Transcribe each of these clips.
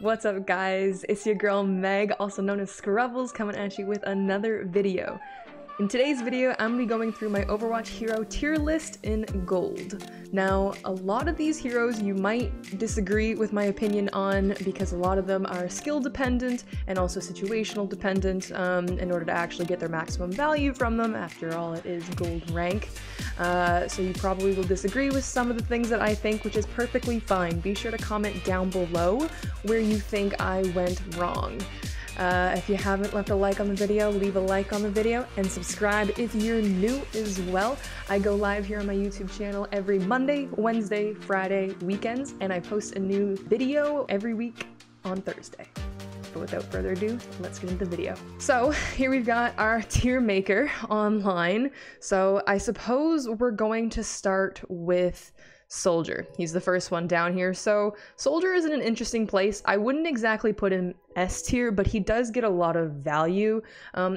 What's up guys, it's your girl Meg, also known as Scrubbles, coming at you with another video. In today's video, I'm going to be going through my Overwatch hero tier list in gold. Now, a lot of these heroes you might disagree with my opinion on because a lot of them are skill dependent and also situational dependent in order to actually get their maximum value from them. After all, it is gold rank. So you probably will disagree with some of the things that I think, which is perfectly fine. Be sure to comment down below where you think I went wrong. If you haven't left a like on the video, leave a like on the video and subscribe if you're new as well. I go live here on my YouTube channel every Monday, Wednesday, Friday, weekends, and I post a new video every week on Thursday. But without further ado, let's get into the video. So here we've got our tier maker online. So I suppose we're going to start with Soldier. He's the first one down here. So Soldier is in an interesting place. I wouldn't exactly put him S tier, but he does get a lot of value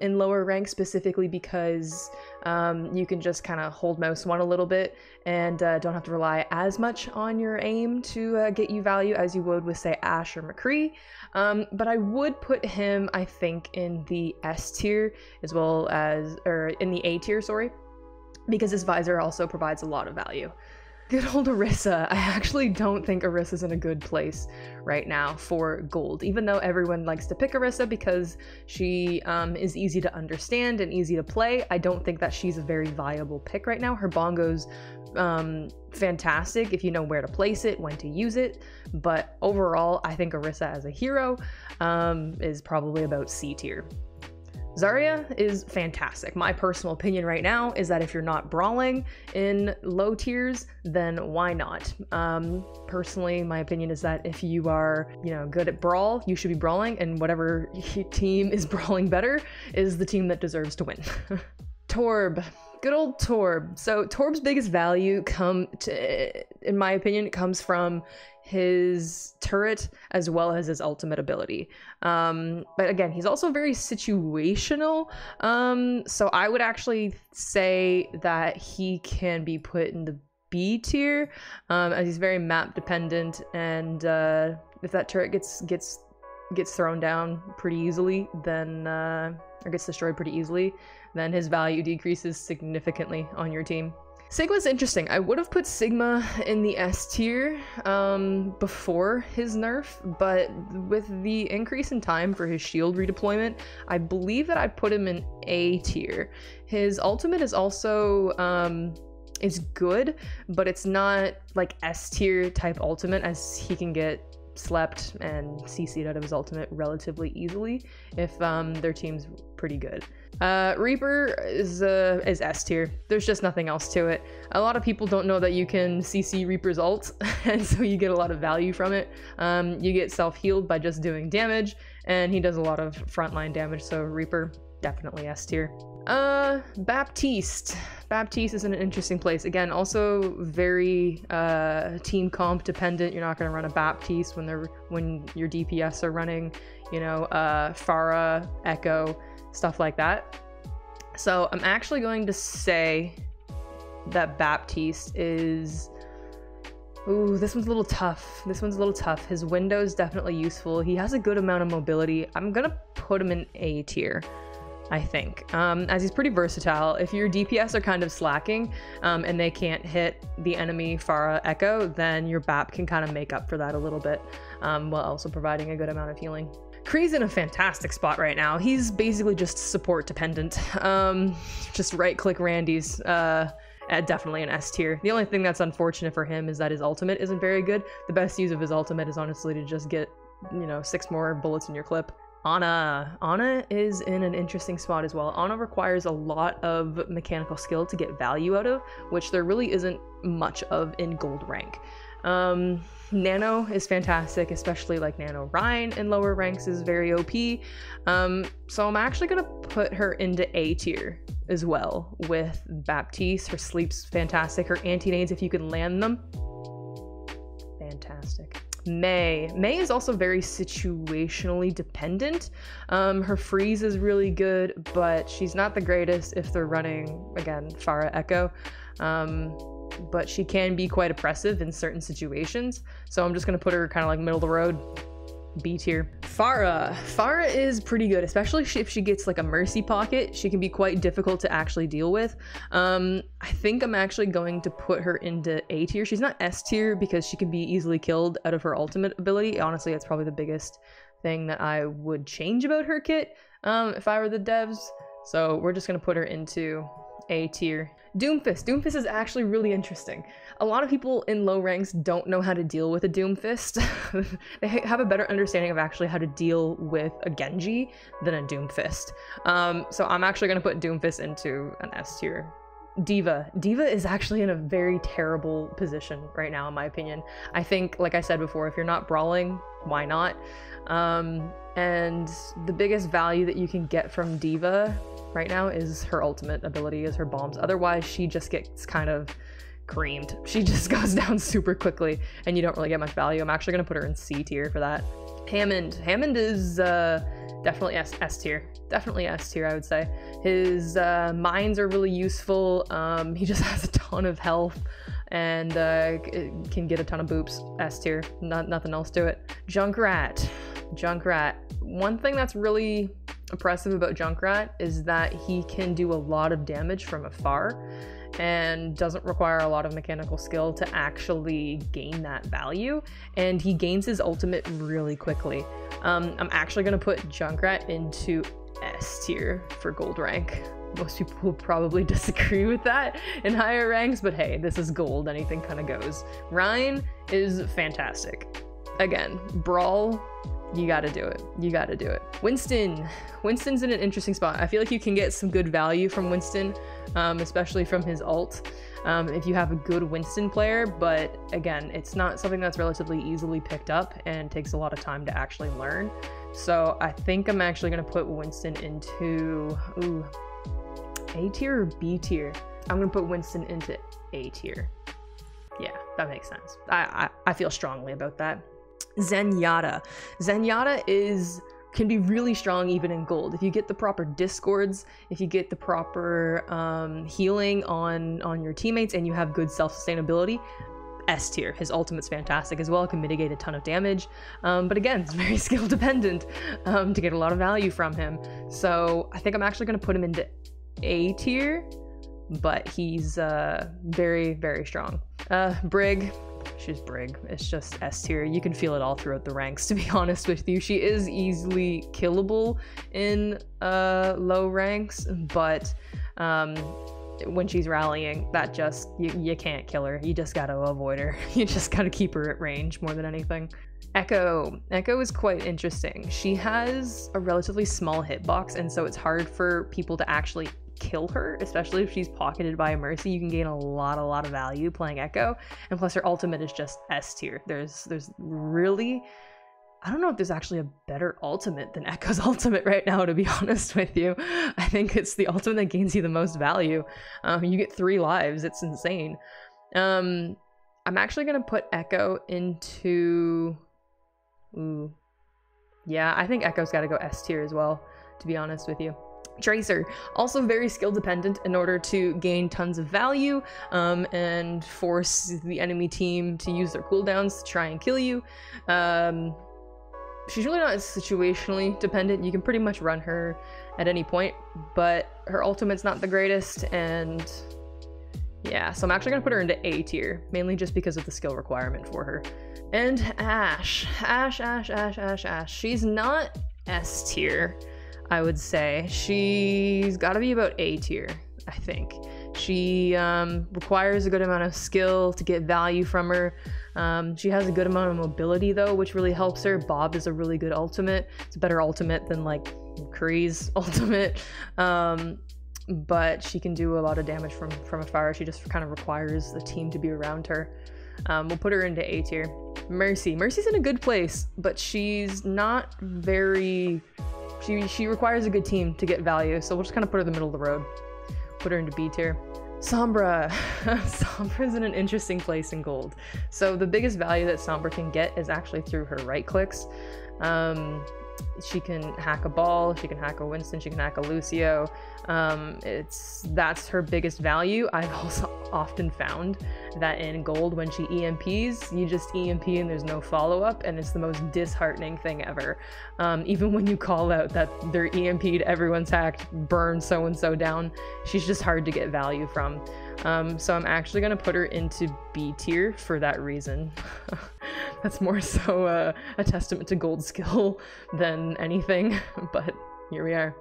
in lower rank, specifically because you can just kind of hold mouse one a little bit and don't have to rely as much on your aim to get you value as you would with, say, Ashe or McCree. But I would put him, I think, in the S tier as well as, or in the A tier, sorry, because his visor also provides a lot of value. Good old Orisa. I actually don't think Orisa's in a good place right now for gold, even though everyone likes to pick Orisa because she is easy to understand and easy to play. I don't think that she's a very viable pick right now. Her bongo's fantastic if you know where to place it, when to use it, but overall I think Orisa as a hero is probably about C tier. Zarya is fantastic. My personal opinion right now is that if you're not brawling in low tiers, then why not? Personally, my opinion is that if you are, good at brawl, you should be brawling, and whatever team is brawling better is the team that deserves to win. Torb. Good old Torb. So Torb's biggest value in my opinion, comes from his turret as well as his ultimate ability. But again, he's also very situational. So I would actually say that he can be put in the B tier, as he's very map dependent, and if that turret gets thrown down pretty easily, then or gets destroyed pretty easily, then his value decreases significantly on your team. Sigma's interesting. I would have put Sigma in the S tier before his nerf, but with the increase in time for his shield redeployment, I believe that I put him in A tier. His ultimate is also it's good, but it's not like S tier type ultimate, as he can get slept and CC'd out of his ultimate relatively easily if their team's pretty good. Reaper is S tier. There's just nothing else to it. A lot of people don't know that you can CC Reaper's ult, and so you get a lot of value from it. You get self-healed by just doing damage, and he does a lot of frontline damage, so Reaper, definitely S tier. Baptiste. Baptiste is in an interesting place. Again, also very team comp dependent. You're not going to run a Baptiste when your DPS are running, Pharah, Echo, stuff like that. So I'm actually going to say that Baptiste is... Ooh, this one's a little tough. His window's definitely useful. He has a good amount of mobility. I'm gonna put him in A tier, I think, as he's pretty versatile. If your DPS are kind of slacking and they can't hit the enemy Pharah Echo, then your BAP can kind of make up for that a little bit, while also providing a good amount of healing. Cray's in a fantastic spot right now. He's basically just support dependent. Just right click Randy's, definitely an S tier. The only thing that's unfortunate for him is that his ultimate isn't very good. The best use of his ultimate is honestly to just get, 6 more bullets in your clip. Ana is in an interesting spot as well. Ana requires a lot of mechanical skill to get value out of, which there really isn't much of in gold rank. Nano is fantastic, especially like Nano Ryan in lower ranks is very OP. So I'm actually gonna put her into A tier as well with Baptiste. Her sleep's fantastic. Her anti-nades, if you can land them, fantastic. May is also very situationally dependent. Her freeze is really good, but she's not the greatest if they're running, again, Pharah Echo. But she can be quite oppressive in certain situations. So I'm just gonna put her kind of like middle of the road. B tier. Pharah is pretty good, especially if she gets like a mercy pocket. She can be quite difficult to actually deal with. I think I'm actually going to put her into A tier. She's not S tier because she can be easily killed out of her ultimate ability. Honestly, that's probably the biggest thing that I would change about her kit if I were the devs. So we're just gonna put her into A tier. Doomfist is actually really interesting. A lot of people in low ranks don't know how to deal with a Doomfist. They have a better understanding of actually how to deal with a Genji than a Doomfist. So I'm actually gonna put Doomfist into an S tier. Diva is actually in a very terrible position right now, in my opinion. I think, like I said before, if you're not brawling, why not? And the biggest value that you can get from Diva right now is her ultimate ability, is her bombs. Otherwise, she just gets kind of creamed. She just goes down super quickly and you don't really get much value. I'm actually gonna put her in C tier for that. Hammond is definitely S tier. Definitely S tier, I would say. His mines are really useful. He just has a ton of health and can get a ton of boops. S tier, nothing else to it. Junkrat. One thing that's really impressive about Junkrat is that he can do a lot of damage from afar and doesn't require a lot of mechanical skill to actually gain that value, and he gains his ultimate really quickly. I'm actually going to put Junkrat into S tier for gold rank. Most people will probably disagree with that in higher ranks, but hey, this is gold, anything kind of goes. Ryan is fantastic. Again, brawl, you gotta do it. You gotta do it. Winston's in an interesting spot. I feel like you can get some good value from Winston, especially from his ult, if you have a good Winston player, but again, it's not something that's relatively easily picked up and takes a lot of time to actually learn. So I think I'm actually gonna put Winston into, A tier or B tier? I'm gonna put Winston into A tier. Yeah, that makes sense. I feel strongly about that. Zenyatta can be really strong even in gold. If you get the proper discords, if you get the proper healing on your teammates, and you have good self-sustainability, S tier. His ultimate's fantastic as well, can mitigate a ton of damage, but again, it's very skill dependent to get a lot of value from him. So I think I'm actually going to put him into A tier, but he's very, very strong. Brig. She's Brig. It's just S tier. You can feel it all throughout the ranks, to be honest with you. She is easily killable in low ranks, but when she's rallying, that just, you can't kill her. You just gotta avoid her. You just gotta keep her at range more than anything. Echo is quite interesting. She has a relatively small hitbox, and so it's hard for people to actually kill her, especially if she's pocketed by a mercy. You can gain a lot of value playing Echo, and plus her ultimate is just S tier. There's really, I don't know if there's actually a better ultimate than Echo's ultimate right now, to be honest with you. I think it's the ultimate that gains you the most value. You get 3 lives. It's insane. I'm actually gonna put Echo into, yeah, I think Echo's got to go S tier as well, to be honest with you. Tracer, also very skill dependent in order to gain tons of value and force the enemy team to use their cooldowns to try and kill you. She's really not situationally dependent. You can pretty much run her at any point, but her ultimate's not the greatest, and yeah, so I'm actually gonna put her into A tier, mainly just because of the skill requirement for her. And Ashe. She's not S tier, I would say. She's gotta be about A tier, I think. She requires a good amount of skill to get value from her. She has a good amount of mobility though, which really helps her. Bob is a really good ultimate. It's a better ultimate than like Cray's ultimate. But she can do a lot of damage from afar. She just kind of requires the team to be around her. We'll put her into A tier. Mercy's in a good place, but she's not very... She requires a good team to get value, so we'll just kind of put her in the middle of the road. Put her into B tier. Sombra. Sombra's in an interesting place in gold. So the biggest value that Sombra can get is actually through her right clicks. She can hack a ball, she can hack a Winston, she can hack a Lucio. That's her biggest value. I've often found that in gold, when she EMPs, you just EMP and there's no follow-up, and it's the most disheartening thing ever. Even when you call out that they're EMP'd, everyone's hacked, burn so-and-so down, she's just hard to get value from. So I'm actually gonna put her into B tier for that reason. That's more so a testament to gold skill than anything, but here we are.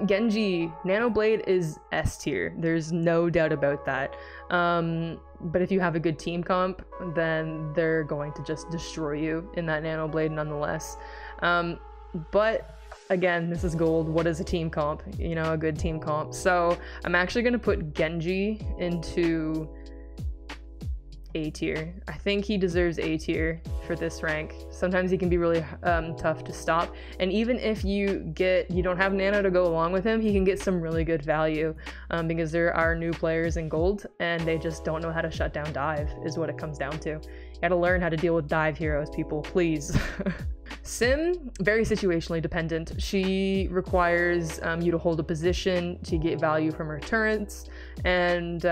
Genji, Nano Blade is S tier. There's no doubt about that. But if you have a good team comp, then they're going to just destroy you in that Nano Blade nonetheless. But again, this is gold. What is a team comp? You know, a good team comp. So I'm actually going to put Genji into A tier. I think he deserves A tier for this rank. Sometimes he can be really tough to stop, and even if you don't have Nano to go along with him, he can get some really good value, because there are new players in gold and they just don't know how to shut down dive, is what it comes down to. You gotta learn how to deal with dive heroes, people, please. Sim, very situationally dependent. She requires you to hold a position to get value from her turrets, and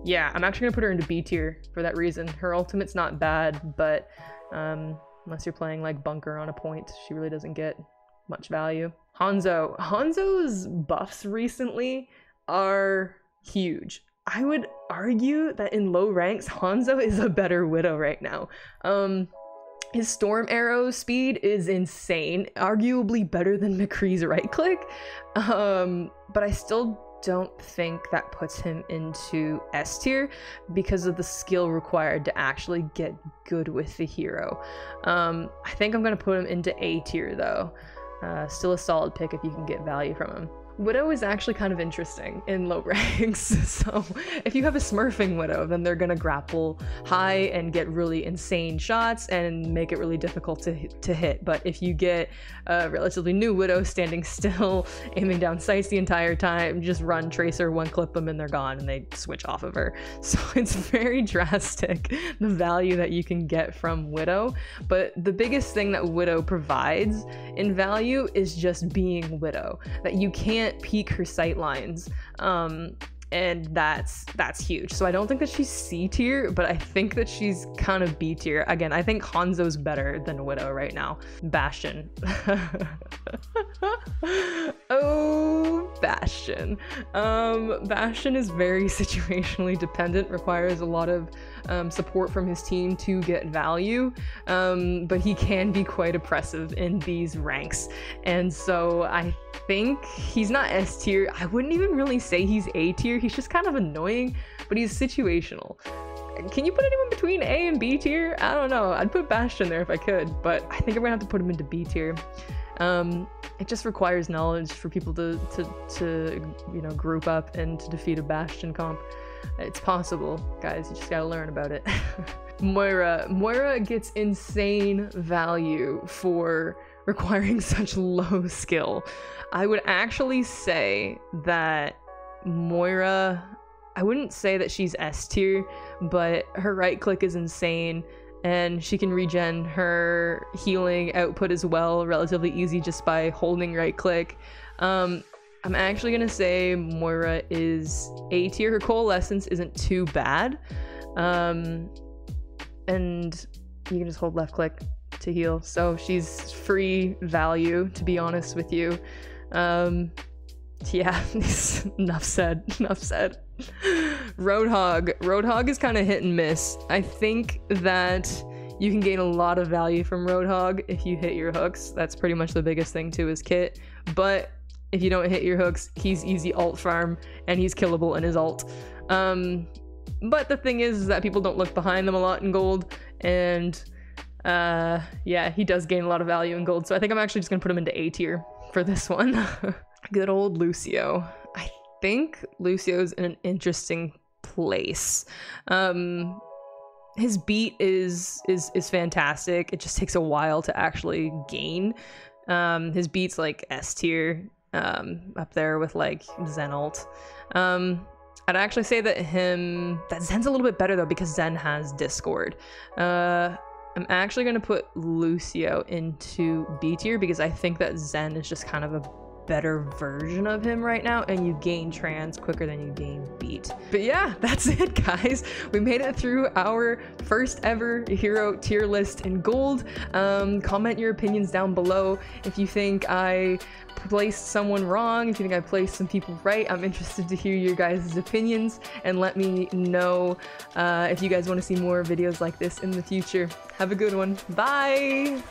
yeah, I'm actually gonna put her into B tier for that reason. Her ultimate's not bad, but unless you're playing like bunker on a point, she really doesn't get much value. Hanzo. Hanzo's buffs recently are huge. I would argue that in low ranks, Hanzo is a better Widow right now. His storm arrow speed is insane, arguably better than McCree's right click, but I still don't think that puts him into S tier because of the skill required to actually get good with the hero. I think I'm gonna put him into A tier though. Still a solid pick if you can get value from him. Widow is actually kind of interesting in low ranks, so if you have a smurfing Widow, then they're gonna grapple high and get really insane shots and make it really difficult to hit. But if you get a relatively new Widow standing still, aiming down sights the entire time, just run Tracer, one clip them and they're gone and they switch off of her. So it's very drastic, the value that you can get from Widow. But the biggest thing that Widow provides in value is just being Widow, that you can't peek her sight lines, and that's huge. So I don't think that she's C tier, but I think that she's kind of B tier. Again, I think Hanzo's better than Widow right now. Bastion. Oh, Bastion. Bastion is very situationally dependent, requires a lot of support from his team to get value, but he can be quite oppressive in these ranks, and so I think he's not S tier. I wouldn't even really say he's A tier. He's just kind of annoying, but he's situational. Can you put anyone between A and B tier? I don't know. I'd put Bastion there if I could, but I think I'm gonna have to put him into B tier. It just requires knowledge for people to you know, group up and to defeat a Bastion comp. It's possible, guys. You just gotta learn about it. Moira gets insane value for requiring such low skill. I would actually say that Moira, I wouldn't say that she's S tier, but her right click is insane, and she can regen her healing output as well, relatively easy just by holding right click. I'm actually gonna say Moira is A tier. Her coalescence isn't too bad, and you can just hold left click to heal, so she's free value, to be honest with you. Yeah, enough said. Roadhog is kind of hit and miss. I think that you can gain a lot of value from Roadhog if you hit your hooks. That's pretty much the biggest thing to his kit, but if you don't hit your hooks, he's easy ult farm and he's killable in his ult. But the thing is that people don't look behind them a lot in gold, and yeah, he does gain a lot of value in gold, so I think I'm actually just gonna put him into A tier for this one. Good old Lucio. I think Lucio's in an interesting place. His beat is fantastic. It just takes a while to actually gain. His beat's like S tier, up there with like Zen ult. I'd actually say that Zen's a little bit better though, because Zen has Discord. I'm actually gonna put Lucio into B tier because I think that Zen is just kind of a better version of him right now, and you gain trans quicker than you gain beat. But yeah, that's it, guys. We made it through our first ever hero tier list in gold. Comment your opinions down below if you think I placed someone wrong, if you think I placed some people right. I'm interested to hear your guys' opinions, and let me know if you guys want to see more videos like this in the future. Have a good one. Bye!